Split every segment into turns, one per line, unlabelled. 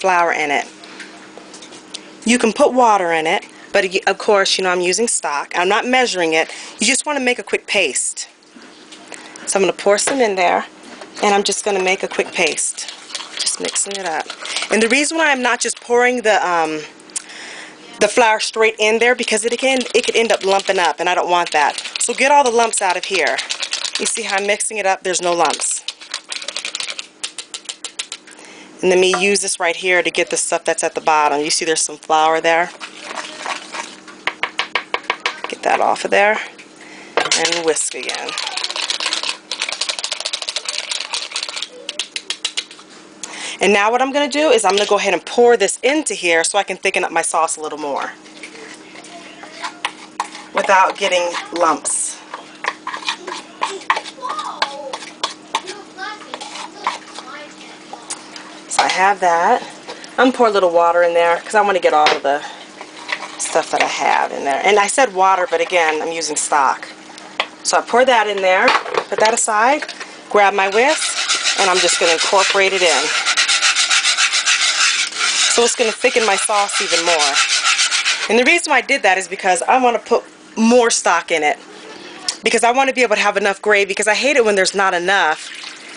flour in it. You can put water in it, but of course, you know, I'm using stock. I'm not measuring it. You just want to make a quick paste. So I'm going to pour some in there, and I'm just going to make a quick paste. Just mixing it up. And the reason why I'm not just pouring the flour straight in there, because it could end up lumping up, and I don't want that. So get all the lumps out of here. You see how I'm mixing it up? There's no lumps. And let me use this right here to get the stuff that's at the bottom. You see there's some flour there. Get that off of there. And whisk again. And now what I'm going to do is I'm going to go ahead and pour this into here so I can thicken up my sauce a little more without getting lumps. So I have that. I'm going to pour a little water in there because I want to get all of the stuff that I have in there. And I said water, but again, I'm using stock. So I pour that in there, put that aside, grab my whisk, and I'm just going to incorporate it in. So it's going to thicken my sauce even more. And the reason why I did that is because I want to put more stock in it. Because I want to be able to have enough gravy, because I hate it when there's not enough.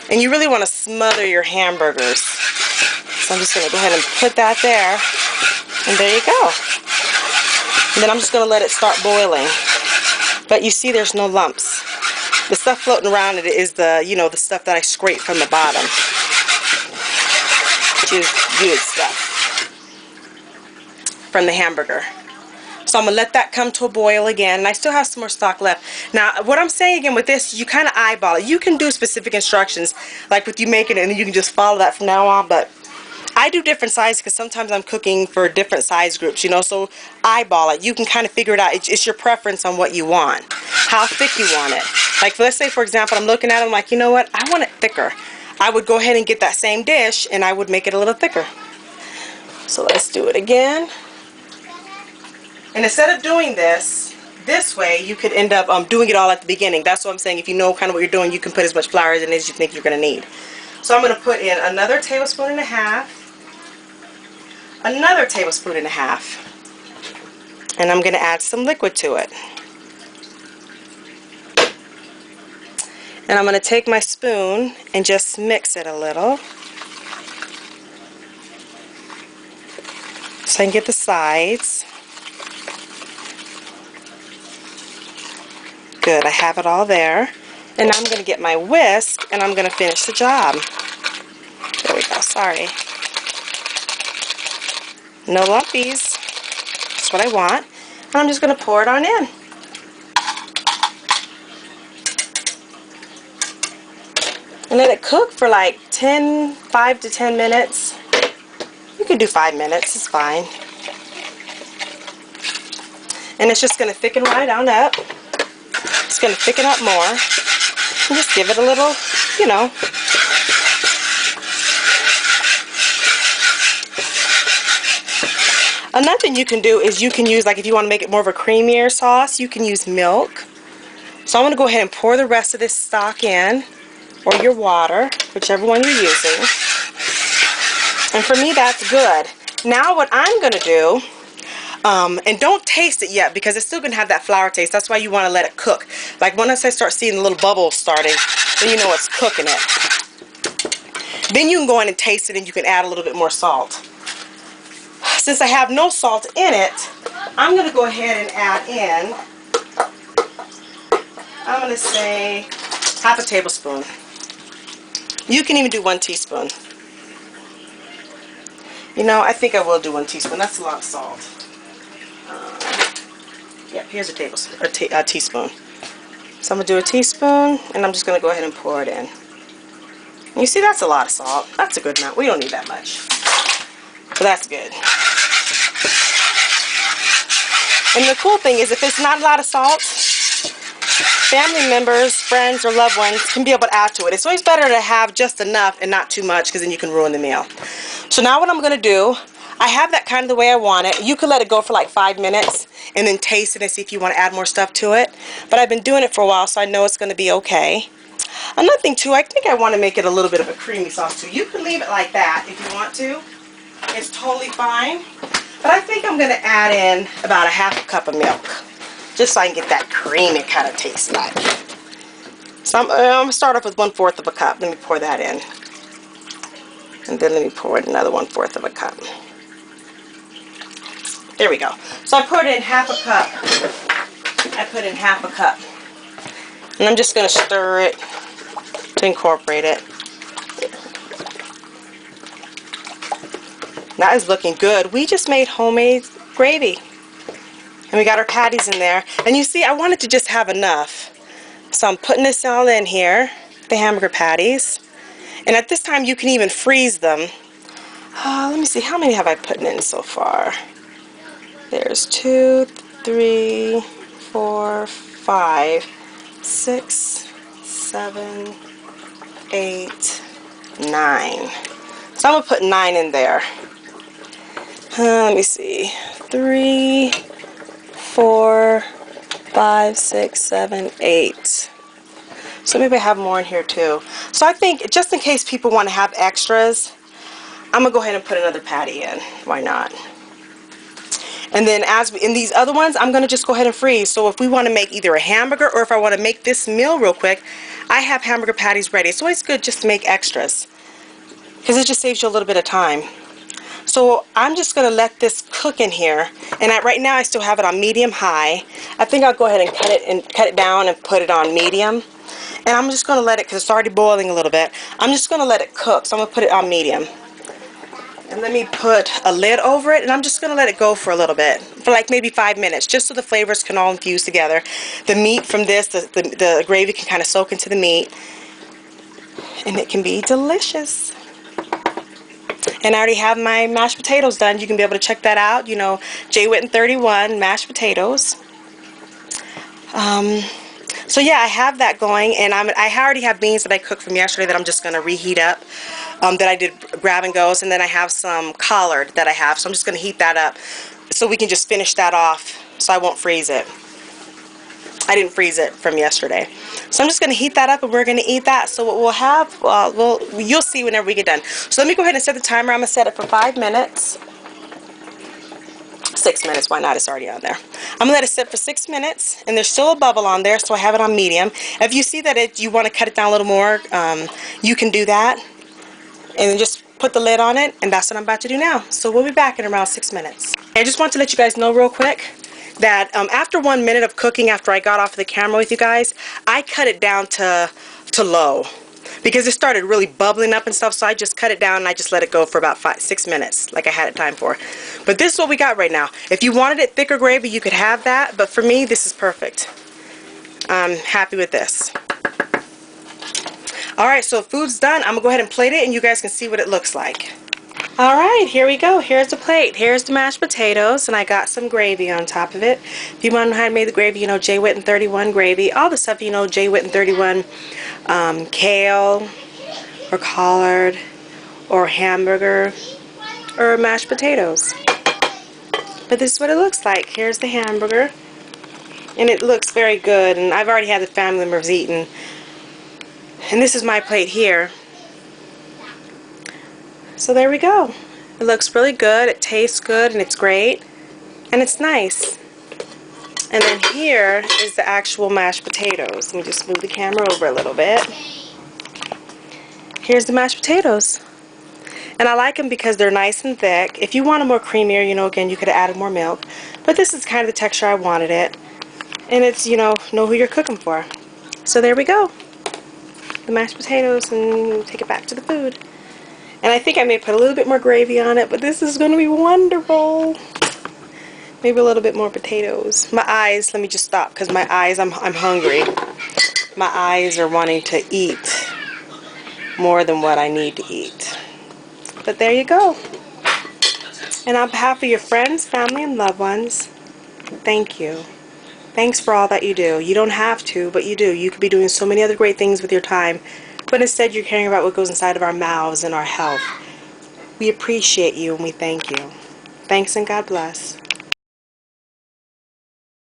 And you really want to smother your hamburgers. So I'm just going to go ahead and put that there. And there you go. And then I'm just going to let it start boiling. But you see there's no lumps. The stuff floating around it is the, you know, the stuff that I scraped from the bottom. Which is good stuff from the hamburger. So I'm going to let that come to a boil again. And I still have some more stock left. Now, what I'm saying again with this, you kind of eyeball it. You can do specific instructions, like with you making it, and then you can just follow that from now on. But I do different sizes because sometimes I'm cooking for different size groups, you know. So eyeball it. You can kind of figure it out. It's your preference on what you want, how thick you want it. Like, let's say, for example, I'm looking at it, I'm like, you know what? I want it thicker. I would go ahead and get that same dish, and I would make it a little thicker. So let's do it again. And instead of doing this way, you could end up doing it all at the beginning. That's what I'm saying. If you know kind of what you're doing, you can put as much flour in as you think you're going to need. So I'm going to put in another tablespoon and a half, another tablespoon and a half, and I'm going to add some liquid to it. And I'm going to take my spoon and just mix it a little so I can get the sides. Good, I have it all there. And now I'm going to get my whisk and I'm going to finish the job. There we go, sorry. No lumpies. That's what I want. And I'm just going to pour it on in. And let it cook for like 5 to 10 minutes. You could do 5 minutes, it's fine. And it's just going to thicken right on up. It's going to thicken up more. And just give it a little, you know. Another thing you can do is you can use, like if you want to make it more of a creamier sauce, you can use milk. So I'm going to go ahead and pour the rest of this stock in, or your water, whichever one you're using. And for me, that's good. Now what I'm going to do, and don't taste it yet because it's still going to have that flour taste. That's why you want to let it cook. Like once I start seeing the little bubbles starting, then you know it's cooking it. Then you can go in and taste it and you can add a little bit more salt. Since I have no salt in it, I'm going to go ahead and add in, I'm going to say half a tablespoon. You can even do 1 teaspoon. You know, I think I will do 1 teaspoon. That's a lot of salt. Yep, here's a tablespoon, a teaspoon. So I'm going to do a teaspoon, and I'm just going to go ahead and pour it in. And you see, that's a lot of salt. That's a good amount. We don't need that much. So that's good. And the cool thing is, if it's not a lot of salt, family members, friends, or loved ones can be able to add to it. It's always better to have just enough and not too much, because then you can ruin the meal. So now what I'm going to do, I have that kind of the way I want it. You could let it go for like 5 minutes and then taste it and see if you want to add more stuff to it. But I've been doing it for a while, so I know it's going to be okay. Another thing too, I think I want to make it a little bit of a creamy sauce too. You can leave it like that if you want to. It's totally fine. But I think I'm going to add in about a half a cup of milk, just so I can get that creamy kind of taste like. So I'm going to start off with 1/4 of a cup. Let me pour that in. And then let me pour in another 1/4 of a cup. There we go. So I put in half a cup. I put in half a cup. And I'm just going to stir it to incorporate it. That is looking good. We just made homemade gravy. And we got our patties in there. And you see, I wanted to just have enough. So I'm putting this all in here, the hamburger patties. And at this time, you can even freeze them. Let me see, how many have I put in so far? There's 2, 3, 4, 5, 6, 7, 8, 9. So I'm going to put 9 in there. Let me see. 3, 4, 5, 6, 7, 8. So maybe I have more in here too. So I think just in case people want to have extras, I'm going to go ahead and put another patty in. Why not? And then in these other ones, I'm going to just go ahead and freeze. So if we want to make either a hamburger or if I want to make this meal real quick, I have hamburger patties ready. It's always good just to make extras because it just saves you a little bit of time. So I'm just going to let this cook in here. And right now I still have it on medium-high. I think I'll go ahead and cut it down and put it on medium. And I'm just going to let it, because it's already boiling a little bit, I'm just going to let it cook. So I'm going to put it on medium. And let me put a lid over it, and I'm just going to let it go for a little bit, for like maybe 5 minutes, just so the flavors can all infuse together. The meat from this, the gravy can kind of soak into the meat, and it can be delicious. And I already have my mashed potatoes done. You can be able to check that out. You know, J. Whitten 31 mashed potatoes. So yeah, I have that going, and I already have beans that I cooked from yesterday that I'm just going to reheat up. That I did grab and goes, and then I have some collard that I have, so I'm just going to heat that up so we can just finish that off so I won't freeze it. I didn't freeze it from yesterday. So I'm just going to heat that up and we're going to eat that. So what we'll have, you'll see whenever we get done. So let me go ahead and set the timer. I'm going to set it for 5 minutes. 6 minutes, why not? It's already on there. I'm going to let it sit for 6 minutes, and there's still a bubble on there, so I have it on medium. If you see that you want to cut it down a little more, you can do that. And then just put the lid on it, and that's what I'm about to do now. So we'll be back in around 6 minutes. I just want to let you guys know real quick that after 1 minute of cooking, after I got off the camera with you guys, I cut it down to low because it started really bubbling up and stuff, so I just cut it down and I just let it go for about 6 minutes like I had it time for. But this is what we got right now. If you wanted it thicker gravy, you could have that, but for me, this is perfect. I'm happy with this. Alright, so food's done. I'm going to go ahead and plate it and you guys can see what it looks like. Alright, here we go. Here's the plate. Here's the mashed potatoes, and I got some gravy on top of it. If you want to know how I made the gravy, you know, J. Whitten 31 gravy. All the stuff, you know, J. Whitten 31 kale or collard or hamburger or mashed potatoes. But this is what it looks like. Here's the hamburger. And it looks very good, and I've already had the family members eating. And this is my plate here. So there we go. It looks really good, it tastes good, and it's great, and it's nice. And then here is the actual mashed potatoes. Let me just move the camera over a little bit. Here's the mashed potatoes. And I like them because they're nice and thick. If you want them more creamier, you know, again, you could have added more milk. But this is kind of the texture I wanted it. And it's, you know who you're cooking for. So there we go. The mashed potatoes, and take it back to the food. And I think I may put a little bit more gravy on it, but this is going to be wonderful. Maybe a little bit more potatoes. My eyes, let me just stop because my eyes, I'm hungry. My eyes are wanting to eat more than what I need to eat. But there you go. And on behalf of your friends, family, and loved ones, thank you. Thanks for all that you do. You don't have to, but you do. You could be doing so many other great things with your time, but instead you're caring about what goes inside of our mouths and our health. We appreciate you and we thank you. Thanks and God bless.